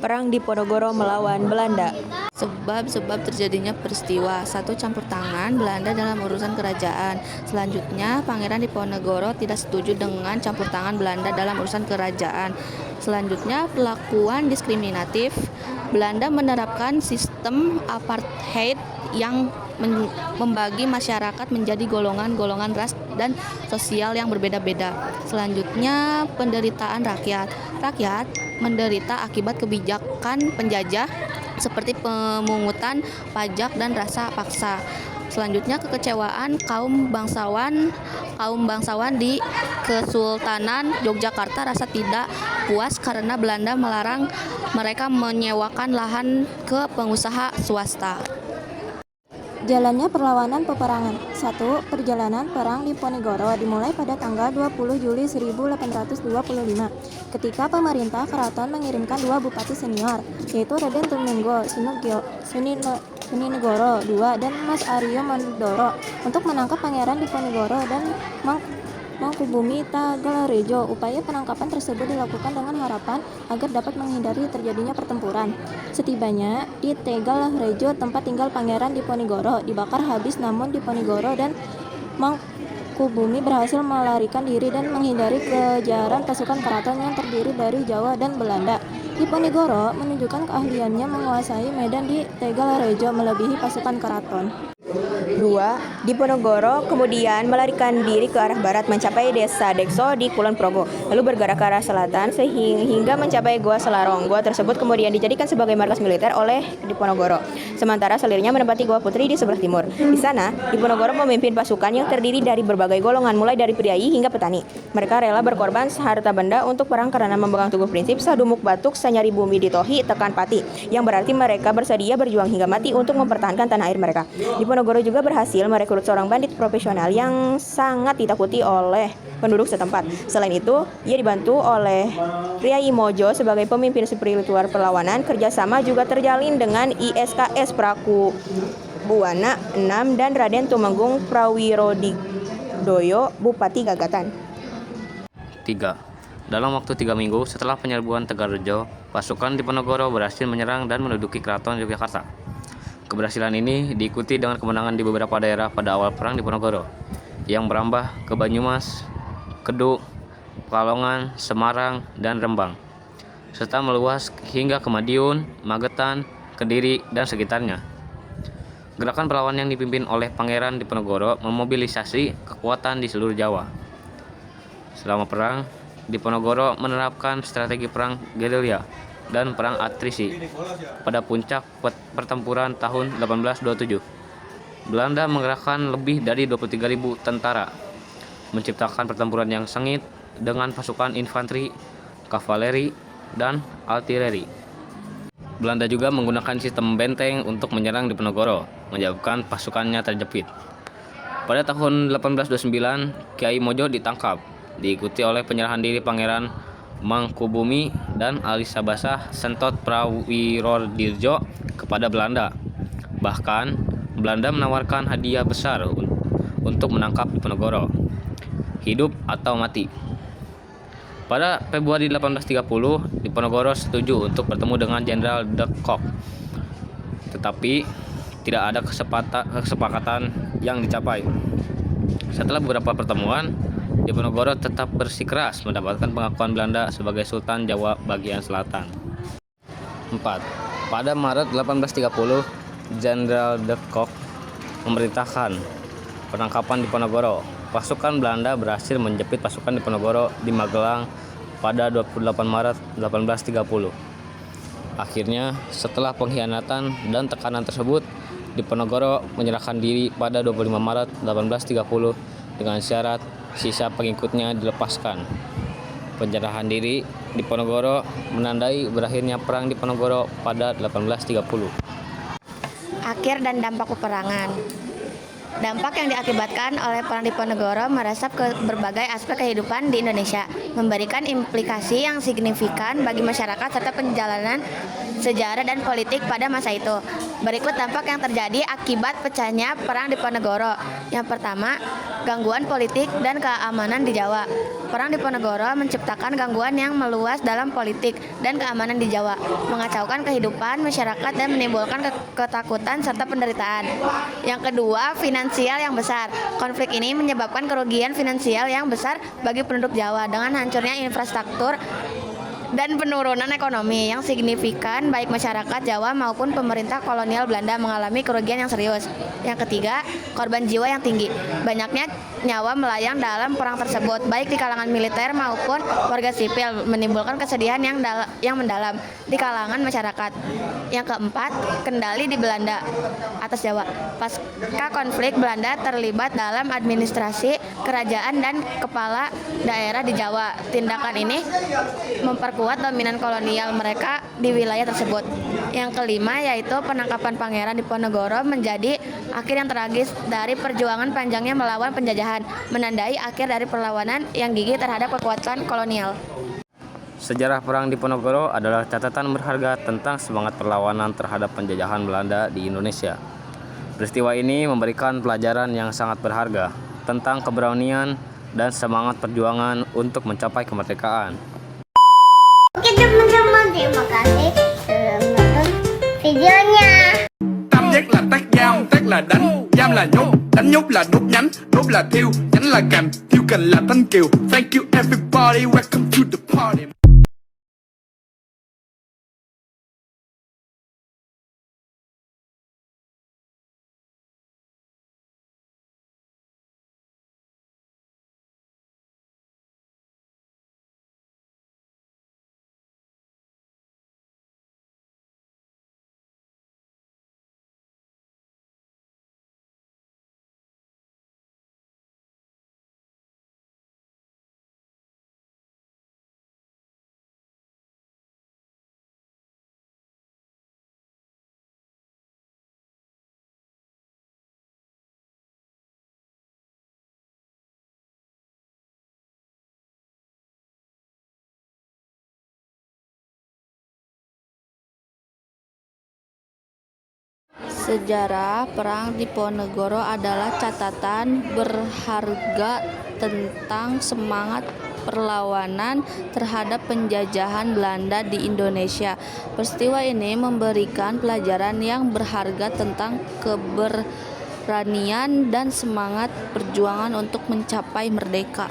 Perang Diponegoro melawan Belanda. Sebab terjadinya peristiwa. 1. Campur tangan Belanda dalam urusan kerajaan. Selanjutnya, Pangeran Diponegoro tidak setuju dengan campur tangan Belanda dalam urusan kerajaan. Selanjutnya, perlakuan diskriminatif. Belanda menerapkan sistem apartheid yang membagi masyarakat menjadi golongan-golongan ras dan sosial yang berbeda-beda. Selanjutnya, penderitaan rakyat. Rakyat menderita akibat kebijakan penjajah seperti pemungutan pajak dan rasa paksa. Selanjutnya, kekecewaan kaum bangsawan di Kesultanan Yogyakarta rasa tidak puas karena Belanda melarang mereka menyewakan lahan ke pengusaha swasta. Jalannya perlawanan peperangan. 1. Perjalanan perang Diponegoro dimulai pada tanggal 20 Juli 1825 ketika pemerintah keraton mengirimkan 2 bupati senior, yaitu Raden Tumenggung Suninegoro II dan Mas Aryo Mandoro untuk menangkap Pangeran Diponegoro dan Mangkubumi Tagalrejo. Upaya penangkapan tersebut dilakukan dengan harapan agar dapat menghindari terjadinya pertempuran. Setibanya di Tagalrejo, tempat tinggal Pangeran Diponegoro dibakar habis, namun Diponegoro dan Mangkubumi berhasil melarikan diri dan menghindari kejaran pasukan keraton yang terdiri dari Jawa dan Belanda. Diponegoro menunjukkan keahliannya menguasai medan di Tagalrejo melebihi pasukan keraton. 2. Diponegoro kemudian melarikan diri ke arah barat mencapai desa Dekso di Kulon Progo, lalu bergerak ke arah selatan hingga mencapai Gua Selarong. Gua tersebut kemudian dijadikan sebagai markas militer oleh Diponegoro. Sementara selirnya menempati Gua Putri di sebelah timur. Di sana, Diponegoro memimpin pasukan yang terdiri dari berbagai golongan, mulai dari priai hingga petani. Mereka rela berkorban harta benda untuk perang karena memegang teguh prinsip sadumuk batuk sanyari bumi ditohi tekan pati, yang berarti mereka bersedia berjuang hingga mati untuk mempertahankan tanah air mereka. Diponegoro juga berhasil merekrut seorang bandit profesional yang sangat ditakuti oleh penduduk setempat. Selain itu, ia dibantu oleh Priai Mojo sebagai pemimpin spiritual perlawanan. Kerjasama juga terjalin dengan ISKS Praku Buwana VI dan Raden Tumenggung Prawirodidoyo, Bupati Gagatan. 3. Dalam waktu 3 minggu setelah penyerbuan Tegalrejo, pasukan Diponegoro berhasil menyerang dan menduduki keraton Yogyakarta. Keberhasilan ini diikuti dengan kemenangan di beberapa daerah pada awal perang Diponegoro, yang merambah ke Banyumas, Kedung, Pekalongan, Semarang, dan Rembang, serta meluas hingga ke Madiun, Magetan, Kediri, dan sekitarnya. Gerakan perlawanan yang dipimpin oleh Pangeran Diponegoro memobilisasi kekuatan di seluruh Jawa. Selama perang, Diponegoro menerapkan strategi perang gerilya dan perang atrisi. Pada puncak pertempuran tahun 1827, Belanda mengerahkan lebih dari 23.000 tentara, menciptakan pertempuran yang sengit dengan pasukan infanteri, kavaleri, dan artileri. Belanda juga menggunakan sistem benteng untuk menyerang Diponegoro, menyebabkan pasukannya terjepit. Pada tahun 1829, Kiai Mojo ditangkap, diikuti oleh penyerahan diri Pangeran Mangkubumi dan Alisabasah Sentot Prawirodijo kepada Belanda. Bahkan, Belanda menawarkan hadiah besar untuk menangkap Diponegoro, hidup atau mati. Pada Februari 1830, Diponegoro setuju untuk bertemu dengan Jenderal de Kock, tetapi tidak ada kesepakatan yang dicapai. Setelah beberapa pertemuan, Diponegoro tetap bersikeras mendapatkan pengakuan Belanda sebagai Sultan Jawa bagian selatan. 4. Pada Maret 1830, Jenderal de Kock memerintahkan penangkapan Diponegoro. Pasukan Belanda berhasil menjepit pasukan Diponegoro di Magelang pada 28 Maret 1830. Akhirnya, setelah pengkhianatan dan tekanan tersebut, Diponegoro menyerahkan diri pada 25 Maret 1830 dengan syarat sisa pengikutnya dilepaskan. Penyerahan diri Diponegoro menandai berakhirnya perang Diponegoro pada 1830. Akhir dan dampak peperangan. Dampak yang diakibatkan oleh Perang Diponegoro meresap ke berbagai aspek kehidupan di Indonesia, memberikan implikasi yang signifikan bagi masyarakat serta perjalanan sejarah dan politik pada masa itu. Berikut dampak yang terjadi akibat pecahnya Perang Diponegoro. Yang pertama, gangguan politik dan keamanan di Jawa. Perang Diponegoro menciptakan gangguan yang meluas dalam politik dan keamanan di Jawa, mengacaukan kehidupan masyarakat dan menimbulkan ketakutan serta penderitaan. Yang kedua, finansial yang besar. Konflik ini menyebabkan kerugian finansial yang besar bagi penduduk Jawa dengan hancurnya infrastruktur dan penurunan ekonomi yang signifikan, baik masyarakat Jawa maupun pemerintah kolonial Belanda mengalami kerugian yang serius. Yang ketiga, korban jiwa yang tinggi. Banyaknya nyawa melayang dalam perang tersebut, baik di kalangan militer maupun warga sipil, menimbulkan kesedihan yang mendalam di kalangan masyarakat. Yang keempat, kendali di Belanda atas Jawa. Pasca konflik, Belanda terlibat dalam administrasi kerajaan dan kepala daerah di Jawa. Tindakan ini memperkuat dominan kolonial mereka di wilayah tersebut. Yang kelima yaitu penangkapan Pangeran Diponegoro menjadi akhir yang tragis dari perjuangan panjangnya melawan penjajahan, menandai akhir dari perlawanan yang gigih terhadap kekuatan kolonial. Sejarah Perang Diponegoro adalah catatan berharga tentang semangat perlawanan terhadap penjajahan Belanda di Indonesia. Peristiwa ini memberikan pelajaran yang sangat berharga tentang keberanian dan semangat perjuangan untuk mencapai kemerdekaan. Oke teman-teman, terima kasih sudah menonton videonya. Tam giác là tác là đánh, giam là nhốt, đánh nhốt là đốt là thiêu, nhánh là cành, thiêu cành là thanh kiều. Thank you everybody, welcome to the party. Sejarah Perang Diponegoro adalah catatan berharga tentang semangat perlawanan terhadap penjajahan Belanda di Indonesia. Peristiwa ini memberikan pelajaran yang berharga tentang keberanian dan semangat perjuangan untuk mencapai merdeka.